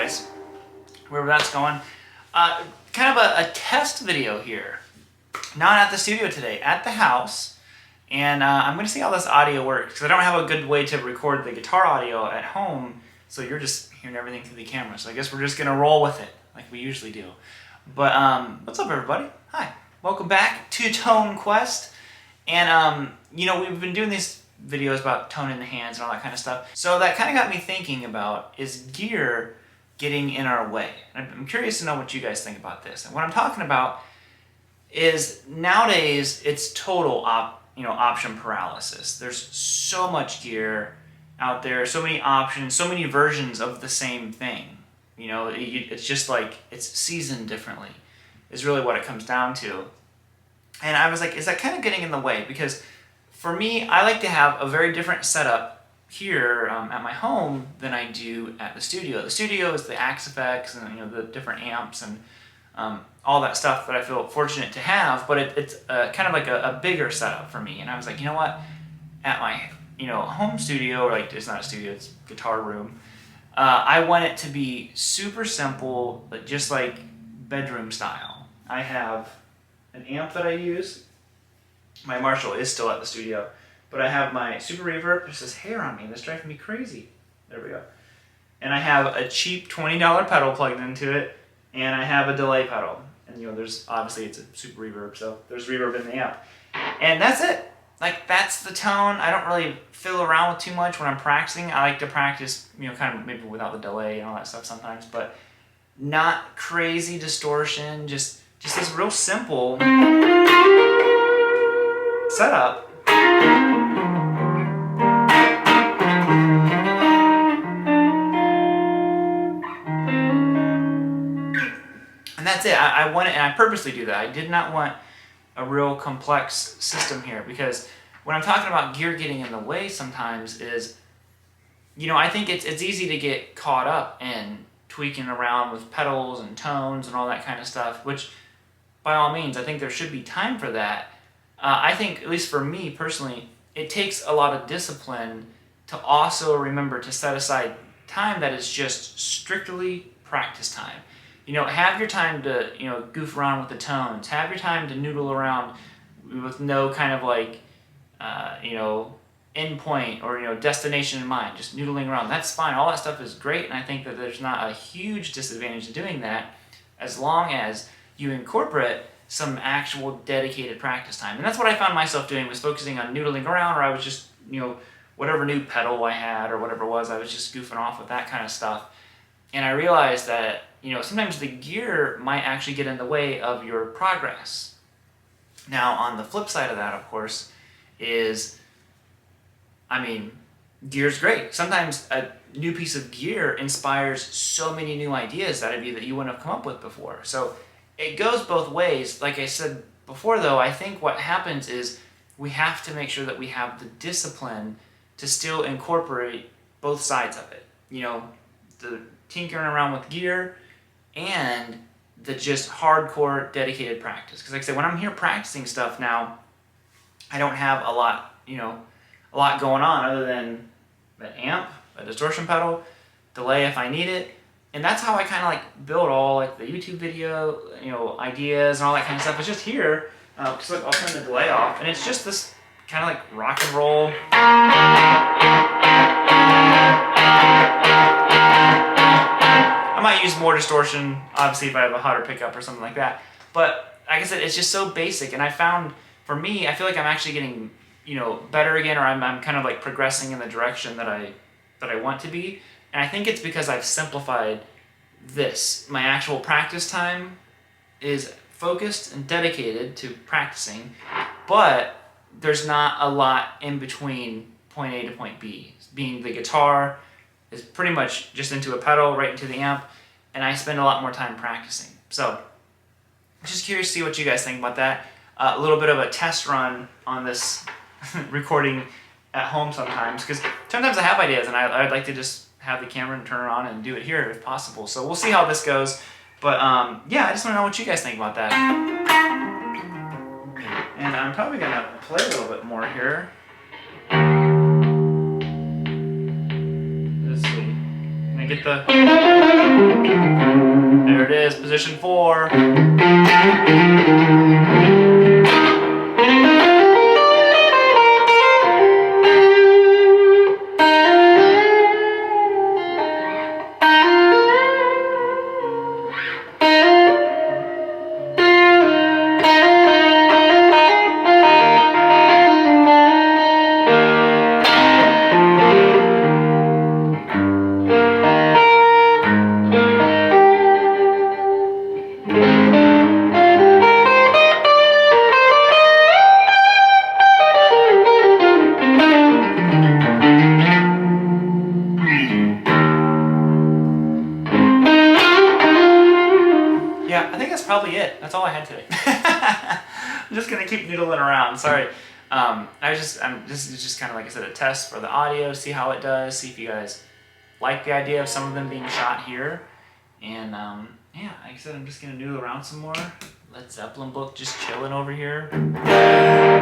guys, wherever that's going. Kind of a test video here. Not at the studio today, at the house. And I'm going to see how this audio works, because I don't have a good way to record the guitar audio at home, so you're just hearing everything through the camera. So I guess we're just going to roll with it, like we usually do. But what's up, everybody? Hi. Welcome back to Tone Quest. And, you know, we've been doing these videos about tone in the hands and all that kind of stuff. So that kind of got me thinking about, is gear getting in our way? And I'm curious to know what you guys think about this. And what I'm talking about is nowadays it's total option paralysis. There's so much gear out there, so many options, so many versions of the same thing. You know, it's just like it's seasoned differently is really what it comes down to. And I was like, is that kind of getting in the way? Because for me, I like to have a very different setup here at my home than I do at the studio. The studio is the Axe-Fx and the different amps and all that stuff that I feel fortunate to have, but it's kind of like a bigger setup for me. And I was like, you know what? At my home studio, or like it's not a studio, it's a guitar room. I want it to be super simple, but just like bedroom style. I have an amp that I use. My Marshall is still at the studio, but I have my Super Reverb. There's this hair on me that's driving me crazy. There we go. And I have a cheap $20 pedal plugged into it, and I have a delay pedal. And there's obviously it's a Super Reverb, so there's reverb in the amp. And that's it. Like, that's the tone. I don't really fiddle around with too much when I'm practicing. I like to practice, kind of maybe without the delay and all that stuff sometimes, but not crazy distortion, just this real simple setup. And that's it. I want it, and I purposely do that. I did not want a real complex system here, because when I'm talking about gear getting in the way sometimes is, I think it's easy to get caught up in tweaking around with pedals and tones and all that kind of stuff, which by all means, I think there should be time for that. I think, at least for me personally, it takes a lot of discipline to also remember to set aside time that is just strictly practice time. Have your time to, goof around with the tones. Have your time to noodle around with no kind of like, endpoint or, destination in mind. Just noodling around. That's fine. All that stuff is great, and I think that there's not a huge disadvantage to doing that as long as you incorporate some actual dedicated practice time. And that's what I found myself doing, was focusing on noodling around, or I was just, whatever new pedal I had or whatever it was, I was just goofing off with that kind of stuff. And I realized that, sometimes the gear might actually get in the way of your progress. Now, on the flip side of that, of course, is, gear's great. Sometimes a new piece of gear inspires so many new ideas out of you that you wouldn't have come up with before. So it goes both ways. Like I said before, though, I think what happens is we have to make sure that we have the discipline to still incorporate both sides of it. The tinkering around with gear and the just hardcore dedicated practice. Because like I said, when I'm here practicing stuff now, I don't have a lot going on other than the amp, a distortion pedal, delay if I need it. And that's how I kind of like build all like the YouTube video, ideas and all that kind of stuff. It's just here, because I'll turn the delay off, and it's just this kind of like rock and roll. I might use more distortion, obviously, if I have a hotter pickup or something like that. But like I said, it's just so basic, and I found, for me, I feel like I'm actually getting, better again, or I'm kind of like progressing in the direction that I want to be. And I think it's because I've simplified this. My actual practice time is focused and dedicated to practicing, but there's not a lot in between point A to point B. Being the guitar is pretty much just into a pedal, right into the amp, and I spend a lot more time practicing. So, I'm just curious to see what you guys think about that. A little bit of a test run on this recording at home sometimes, because sometimes I have ideas and I'd like to just have the camera and turn it on and do it here if possible. So we'll see how this goes. But yeah, I just want to know what you guys think about that. And I'm probably going to play a little bit more here. Let's see. get the... There it is, position 4. Yeah, I think that's probably it. That's all I had today. I'm just gonna keep noodling around. Sorry. This is just kind of, like I said, a test for the audio, see how it does, see if you guys like the idea of some of them being shot here. And yeah, like I said, I'm just gonna noodle around some more. Led Zeppelin book, just chilling over here.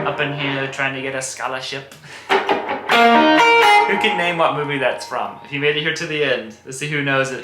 Up in here, trying to get a scholarship. Who can name what movie that's from? If you made it here to the end, let's see who knows it.